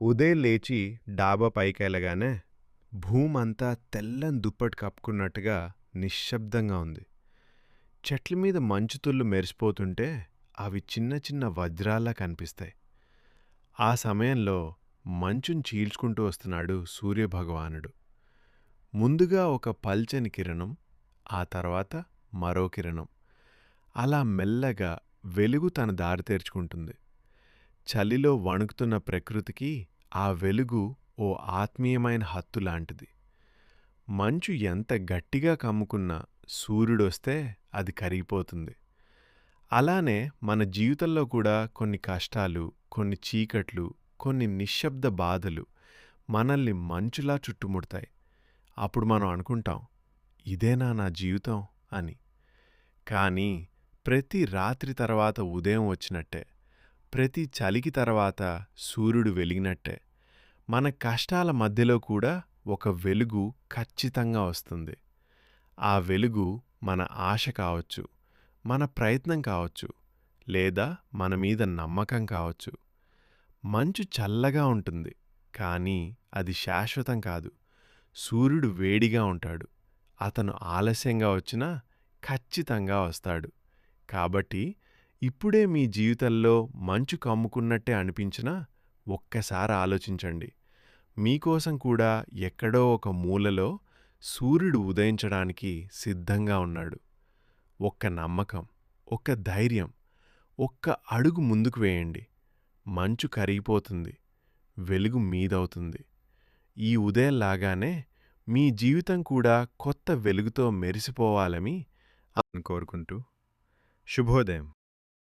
ఉదయం లేచి డాబా పైకెళ్ళగానే భూమంతా తెల్లని దుప్పటి కప్పుకున్నట్టుగా నిశ్శబ్దంగా ఉంది. చెట్ల మీద మంచుతుళ్ళు మెరిసిపోతుంటే అవి చిన్న చిన్న వజ్రాల్లా కనిపిస్తాయి. ఆ సమయంలో మంచుని చీల్చుకుంటూ వస్తున్నాడు సూర్యభగవానుడు. ముందుగా ఒక పల్చని కిరణం, ఆ తర్వాత మరో కిరణం. అలా మెల్లగా వెలుగు తన దారి తెరుచుకుంటుంది. చలిలో వణుకుతున్న ప్రకృతికి ఆ వెలుగు ఓ ఆత్మీయమైన హత్తు లాంటిది. మంచు ఎంత గట్టిగా కమ్ముకున్నా సూర్యుడొస్తే అది కరిగిపోతుంది. అలానే మన జీవితంలో కూడా కొన్ని కష్టాలు, కొన్ని చీకట్లు, కొన్ని నిశ్శబ్ద బాధలు మనల్ని మంచులా చుట్టుముడతాయి. అప్పుడు మనం అనుకుంటాం, ఇదేనా నా జీవితం అని. కానీ ప్రతి రాత్రి తర్వాత ఉదయం వచ్చినట్టే, ప్రతి చలికి తర్వాత సూర్యుడు వెలిగినట్టే, మన కష్టాల మధ్యలో కూడా ఒక వెలుగు ఖచ్చితంగా వస్తుంది. ఆ వెలుగు మన ఆశ కావచ్చు, మన ప్రయత్నం కావచ్చు, లేదా మన మీద నమ్మకం కావచ్చు. మంచు చల్లగా ఉంటుంది, కానీ అది శాశ్వతం కాదు. సూర్యుడు వేడిగా ఉంటాడు. అతను ఆలస్యంగా వచ్చినా ఖచ్చితంగా వస్తాడు. కాబట్టి ఇప్పుడే మీ జీవితంలో మంచు కమ్ముకున్నట్టే అనిపించినా ఒక్కసారి ఆలోచించండి. మీకోసం కూడా ఎక్కడో ఒక మూలలో సూర్యుడు ఉదయించడానికి సిద్ధంగా ఉన్నాడు. ఒక్క నమ్మకం, ఒక్క ధైర్యం, ఒక్క అడుగు ముందుకు వేయండి. మంచు కరిగిపోతుంది, వెలుగు మీదవుతుంది. ఈ ఉదయంలాగానే మీ జీవితం కూడా కొత్త వెలుగుతో మెరిసిపోవాలని కోరుకుంటూ శుభోదయం.